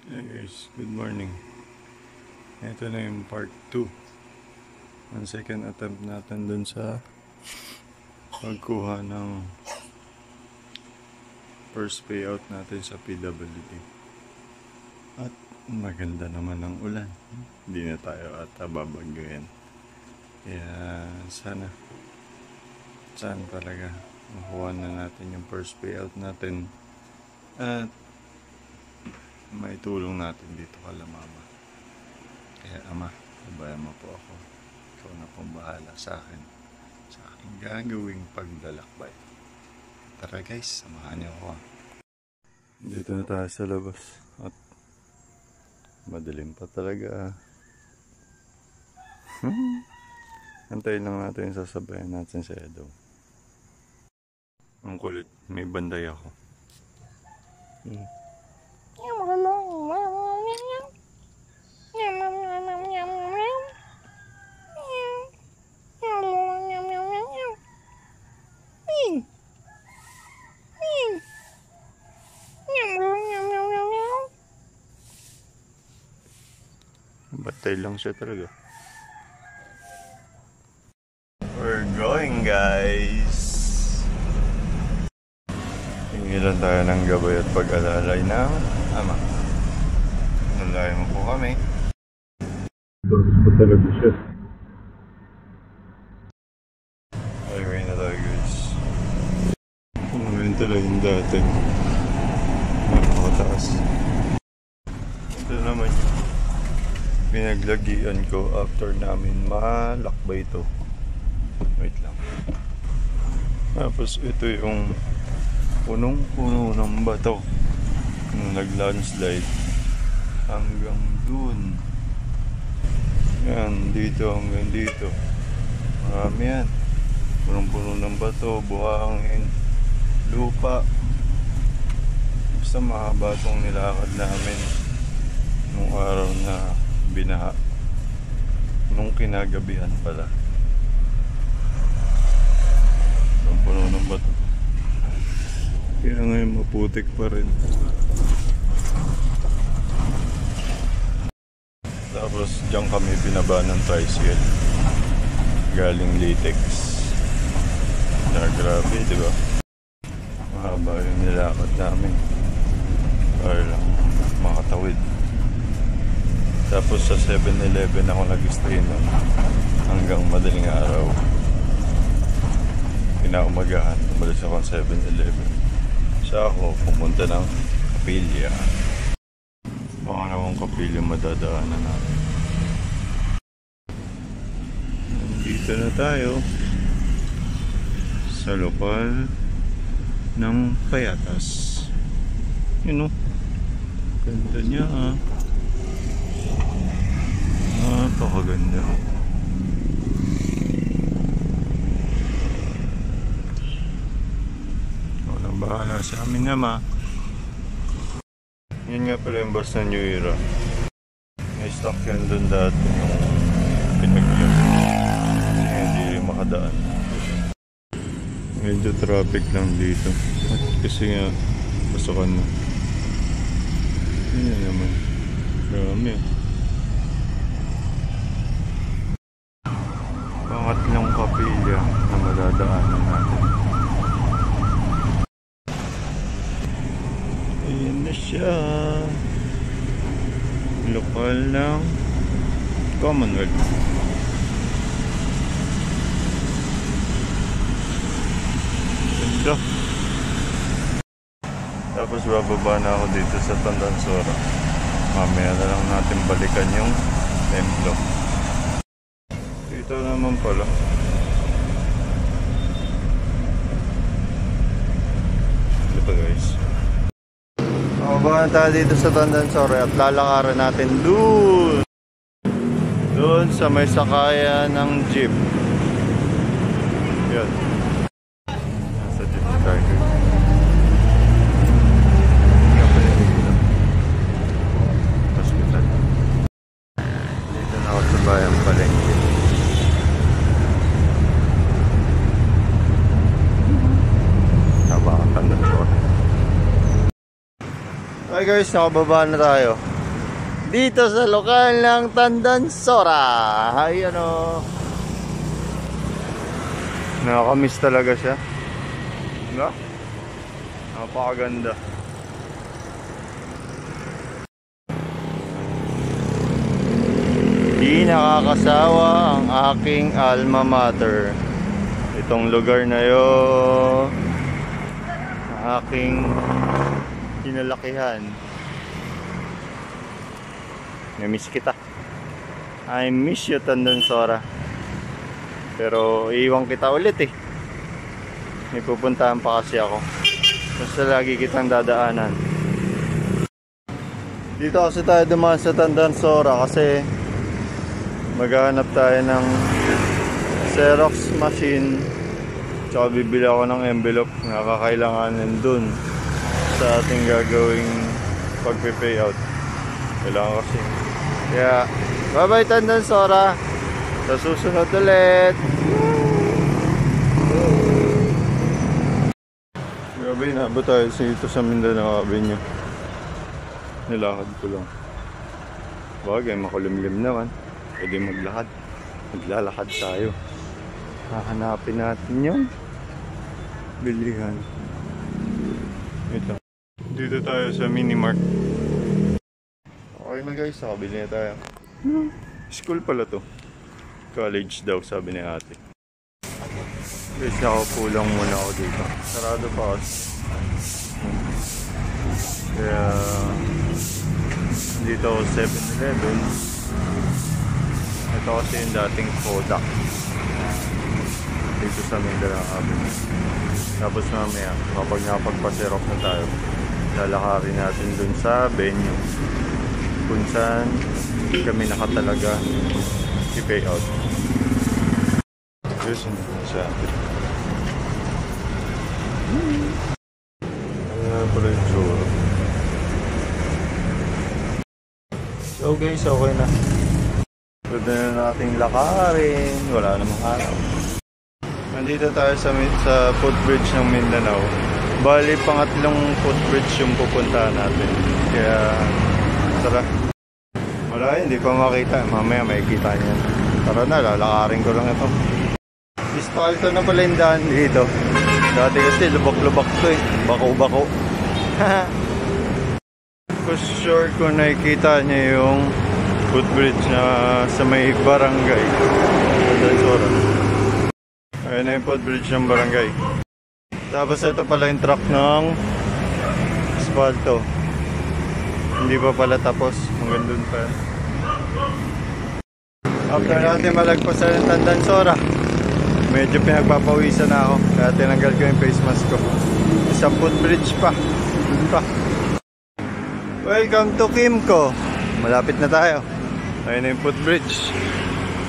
Hey guys, good morning. Ito na yung part 2. Ang second attempt natin dun sa pagkuha ng first payout natin sa PWD. At maganda naman ang ulan. Hindi na tayo ata babagyan. Kaya sana talaga makuha na natin yung first payout natin. At may tulong natin dito kala mama. Kaya ama, sabayan mo po ako. Ikaw na pong bahala sa akin. Sa aking gagawing paglalakbay. Tara guys, samahan niyo ako. Dito na tayo sa labas. At madilim pa talaga. Antayin lang natin yung sasabayan natin sa Edo. Ang kulit, may banday ako. Batay lang siya talaga. We're going guys! Hingilan tayo ng gabay at pag-alalay ng ama. Nalay mo po kami. Bagus pa talaga siya. Highway na tayo guys. Ngayon talaga yung dati. Nakakataas. Ito naman yung pinaglagian ko after namin malakbay ito. Wait lang. Tapos ito yung punong-puno ng bato nung nag-landslide hanggang dun. Yan, dito hanggang dito. Marami yan. Punong-puno ng bato, buhangin, lupa. Basta mahaba itong nilakad namin nung araw na binaha. Nung kinagabihan pala. Puno ng bato. Kaya ngayon maputik pa rin. Tapos diyan kami binaba ng tricycle. Galing Latex. Na grabe, diba? Mahaba yung nilakad namin. Para lang makatawid. Tapos sa 7-Eleven ako nag-stay nun hanggang madaling araw. Kinaumagahan, tumalis ako ng 7-Eleven. Sa ako, pumunta ng Kapilya. Baka naman Kapilya madadaanan natin. Nandito na tayo sa lokal ng Payatas. Yun o. Ganda niya ha. Napakaganda. Walang bahala sa amin naman. Yun nga pala yung bus na New Era. May stock yan dun dati yung pinagyan. Hindi rin makadaan. Medyo traffic lang dito. Kasi nga pasokan na. Yun naman. Marami ah. Pangatlong kapilya na madadaanan natin. Ayan na siya. Lokal ng Commonwealth. Ganda. Tapos bababa na ako dito sa Tandansora. Mamaya na lang natin balikan yung templo. Ito naman pala. Ito guys. Mababa na tayo dito sa Tandansora at lalakaran natin doon sa may sakayan ng jeep. Yan. Nasa jeep tayo guys. Hospital. Dito na ako sa bayang Palengke. Hi guys, nakababa na tayo. dito sa lokal ng Tandansora. Ayan o. Nakakamiss talaga siya. Diba? Napakaganda. Di nakakasawa ang aking alma mater. Itong lugar na yun, aking kinalakihan. Na-miss kita. I miss you, Tandansora. Pero iiwan kita ulit eh. May pupuntahan pa kasi ako. Basta lagi kitang dadaanan. Dito kasi tayo dumaan sa Tandansora kasi maghahanap tayo ng Xerox machine. Tsaka bibili ako ng envelope na kakailanganin dun sa ating gagawing pagpe-payout. Kailangan kasi. Kaya bye bye Tandansora. Sa susunod ulit. Grabe, nabot tayo dito sa Mindanao Avenue. Nilakad ko lang. Bagay, makulimlim naman. Pwede maglakad. Maglalakad tayo. Hahanapin natin yung bilihan. Ito. Dito tayo sa Minimart. Okay na guys, nakabili na tayo. School pala to. College daw, sabi ni ate. Guys, nakaupo lang muna ako dito. Sarado pa kasi. Kaya dito ako 7-Eleven. Ito kasi yung dating Kodak dito sa Mindanao Avenue. Tapos mamaya, kapag nakapagpa-xerox na tayo, lalakarin natin dun sa venue kung saan kami nakatalaga i-payout. Here's yung sa atin. Ayan pala yung tsura. So guys, okay na. Pwede na nating lakarin. Wala namang araw. Nandito tayo sa footbridge ng Mindanao. Bali, pangatlong footbridge yung pupuntahan natin. Kaya, tara. Wala, hindi pa makita. Mamaya makikita niya. Tara na, lalakarin ko lang ito. Ispalto na pala yung daan dito. Dati kasi lubak-lubak to eh. Bako-bako. For sure kung nakikita niya yung footbridge na sa may barangay. Tandansora. Ayun na yung footbridge ng barangay. Tapos ito pala yung truck ng asfalto. Hindi pa pala tapos. Hanggang dun pa. After natin malagpasan ng Tandansora, medyo pinagpapawisan na ako. Kaya tinanggal ko yung face mask ko. Isang footbridge pa. Dun pa. Welcome to Kimco. Malapit na tayo. Ayun na yung footbridge.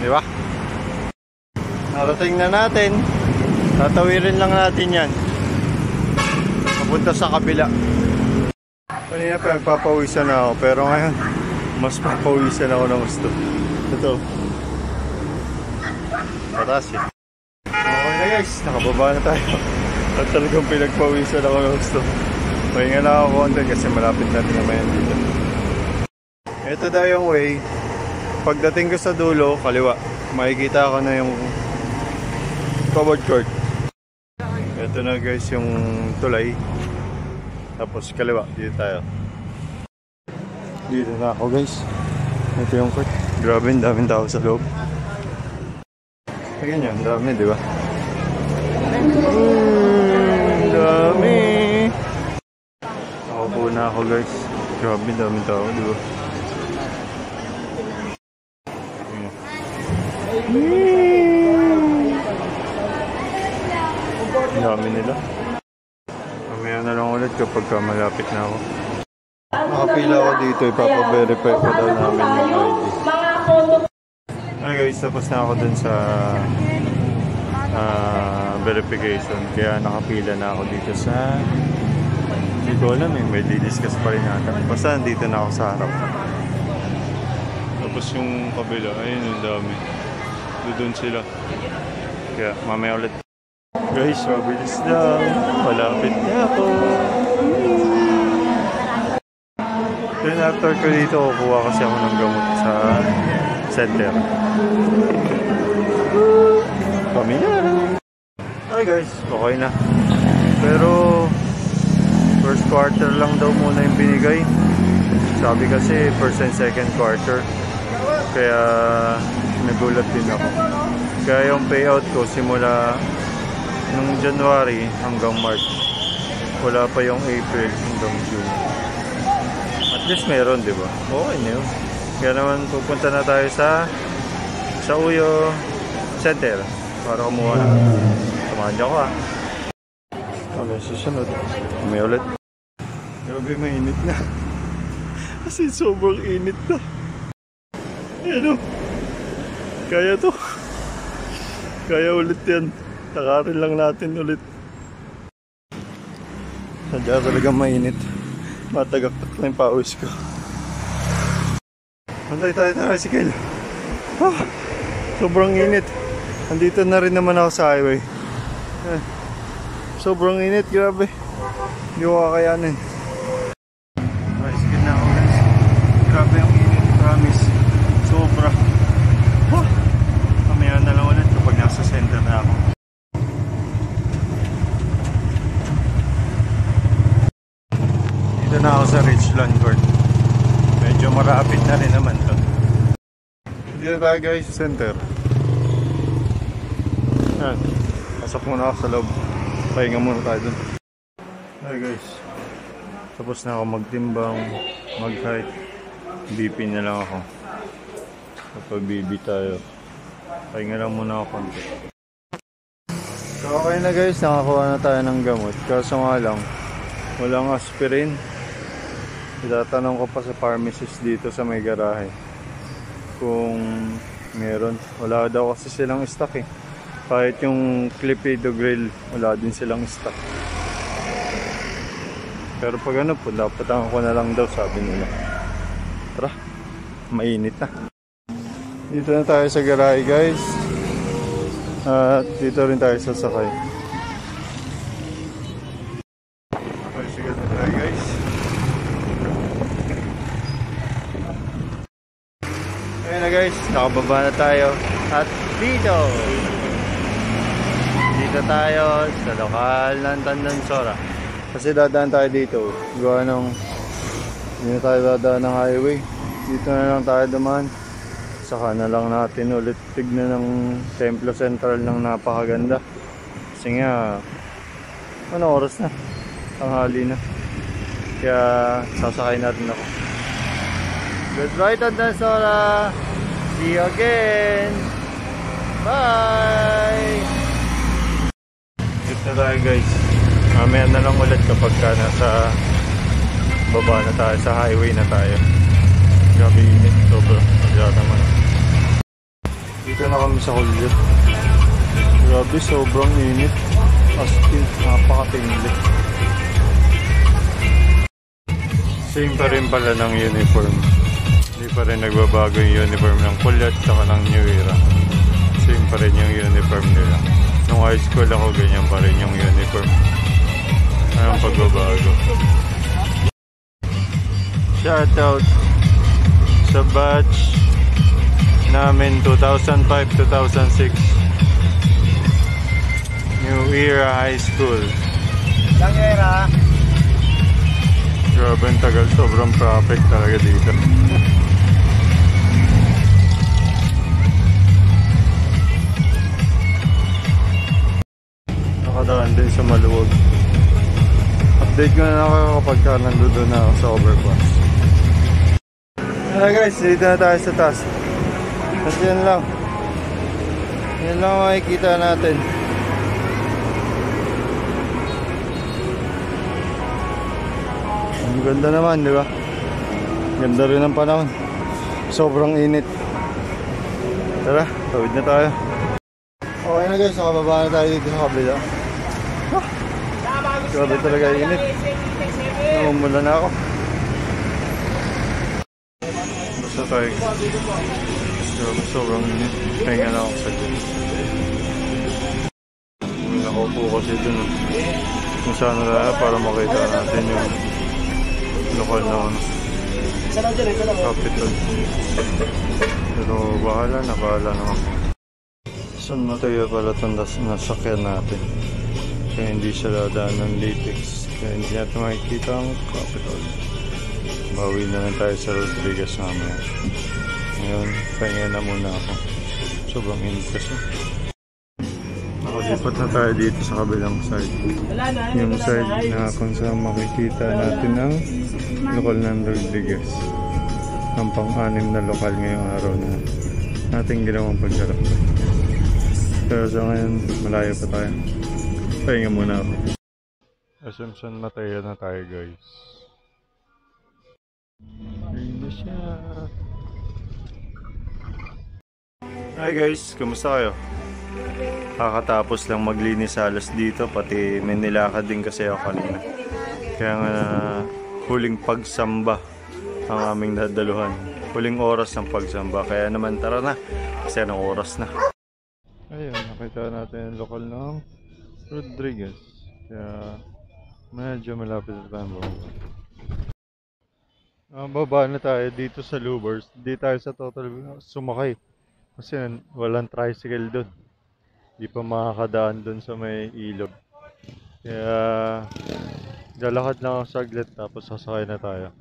Di ba? Narating na natin. Tatawirin lang natin yan. Papunta sa kabila. Kanina pa nagpapawisan na ako. Pero ngayon, mas papawisan ako ng gusto. Ito. Patas eh. Okay na guys, nakababa na tayo. At talagang pinagpawisan ako ng gusto. Pahinga na ako konti kasi malapit natin naman yan dito. Ito daw yung way. Pagdating ko sa dulo, kaliwa, makikita ko na yung covered court. Ito na guys yung tulay. Tapos kaliwa, dito tayo. Dito na ako guys. Ito yung court. Grabe, daming tao sa loob. Ayan yun, dami, di ba? Dami! Nakaupo na ako guys. Grabe, daming tao, di ba? Ang dami nila. Mamaya na lang ulit kapag malapit na ako. Nakapila ako dito, ipapa-verify pa daw namin yung ID. Ay guys, tapos na ako dun sa verification. Kaya nakapila na ako dito sa... Hindi ko alam eh, may di-discuss pa rin natin. Basta nandito na ako sa harap. Tapos yung kabila, ayun yung dami. Doon sila. Kaya mamaya ulit. Guys, mabilis lang. Malapit na ako. Then after ko dito, kukuha kasi ako ng gamot sa center. Kami na. Hi guys, okay na. Pero first quarter lang daw muna yung binigay. Sabi kasi first and second quarter. Kaya nagulat din ako. Kaya yung payout ko simula nung January hanggang March. Wala pa yung April hanggang June. At least meron, di ba? Okay na yun. Kaya naman pupunta na tayo sa Uyo Center para kumuha na. Samahan niyo ako ha. Okay, susunod. May ulit. Grabe, mainit na. Kasi sobrang init na. Ayan o. Kaya to. Kaya ulit yan. Takarin lang natin ulit. Sadya talagang mainit. Matagaktak na yung pawis ko. Antay tayo na tricycle. Sobrang init. Andito na rin naman ako sa highway. Sobrang init, grabe. Hindi ko kakayanin. Tricycle na ako guys. Grabe yung init, promise. Sobra. Mamaya na lang ulit kapag nasa center na ako. Dito na ako sa Richland Court. Medyo marapit na rin naman to. Dito tayo guys, center. Yan. Pasok muna ako sa loob. Pahinga muna tayo dun. Hi guys. Tapos na ako magtimbang, mag-height. BP na lang ako. Kapag BB tayo. Pahinga lang muna ako konti. So okay na guys, nakakuha na tayo ng gamot. Kaso nga lang, walang aspirin. Itatanong ko pa sa pharmacist dito sa may garahe kung meron. Wala daw kasi silang stock eh. Kahit yung Clopidogrel, wala din silang stock. Pero pag ano po, dapat ko na lang daw, sabi nila. Tara, mainit na. Dito na tayo sa garahe guys. At dito rin tayo sasakay. Okay, sige na tayo guys. Ayun na guys, nakababa na tayo. At dito tayo sa lokal ng Tandansora. Kasi dadaan tayo dito. Gawa nung hindi na tayo dadaan ng highway. Dito na lang tayo dumaan. Saka na lang natin ulit tignan ng Templo Central ng napakaganda. Kasi nga, ano oras na? Tanghali na. Kaya sasakay natin ako. Good ride Tandansora! See you again! Bye! Na tayo guys. Mamaya na lang ulit kapag ka nasa baba na tayo, sa highway na tayo. Grabe init, sobra. Masyado naman. Dito na kami sa Hulyo. Grabe, sobrang init. As in, napakatingli. Same pa rin pala ng uniform. Hindi pa rin nagbabago yung uniform ng Kulyat saka ng New Era. Same pa rin yung uniform nila. Nung high school ako, ganyan pa rin yung uniform. Anong pagbabago? Shoutout sa batch namin 2005-2006 New Era High School. Lang era. Grabe ang tagal, sobrang traffic talaga dito. Nakadaan din sa Maluwag. Update ko na ako kapag nandun na ako sa overpass. Alright guys, dito na tayo sa taas. Kasi yan lang makikita natin. Ang ganda naman, di ba? Ganda rin ang panahon. Sobrang init. Tara, tawid na tayo. Okay na guys, nakababa na tayo dito sa kabila. Grabe talaga init. Namumula na ako. Basta tayo. Sobrang init. Pahinga na ako sa dyan. Nakaupo kasi dun. Kung saan na para makita natin yung lokal na ano. Capital. Pero bahala naman. San Mateo pala itong nasakyan natin. Kaya hindi siya dadaan ng latex. Kaya hindi natin makikita ang Capital. Bawi na lang tayo sa Rodriguez mamaya. Ngayon, pahinga na muna ako. Sobrang init kasi. Nakalipat na tayo dito sa kabilang side. Yung side na kung saan makikita natin ang lokal ng Rodriguez. Ang pang-anim na lokal ngayong araw na ating ginawang pagsarap. Pero sa ngayon, malayo pa tayo. Pahinga muna ako. SM San Mateo na tayo guys. Ayun na siya. Hi guys, kumusta kayo? Kakatapos lang maglinis halos dito, pati may nilakad din kasi ako kanina. Kaya nga huling pagsamba ang aming nadaluhan. Huling oras ng pagsamba, kaya naman tara na kasi anong oras na. Ayun, nakita natin yung lokal ng Rodriguez. Kaya medyo malapit na tayo. Baba na tayo dito sa Lubers. Di tayo sa total sumakay kasi walang tricycle doon. Di pa makakadaan doon sa may ilog. Kaya lalakad lang ako saglit tapos sasakay na tayo.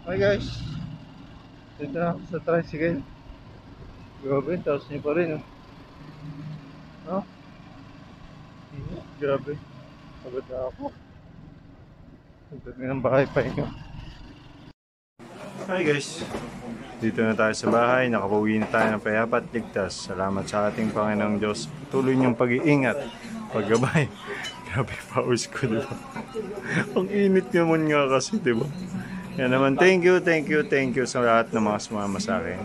Hi guys, dito na ako sa tricycle. Grabe, taas niya pa rin. Oh. Grabe, pagod na ako. Pagod na ng bahay pa yun. Hi guys, dito na tayo sa bahay. Nakapauwi na tayo ng payapa at ligtas. Salamat sa ating Panginoong Diyos. Tuloy niyong pag-iingat, paggabay. Grabe, pause ko, diba? Ang init naman nga kasi, diba? Yan naman, thank you sa lahat ng mga sumama sa akin.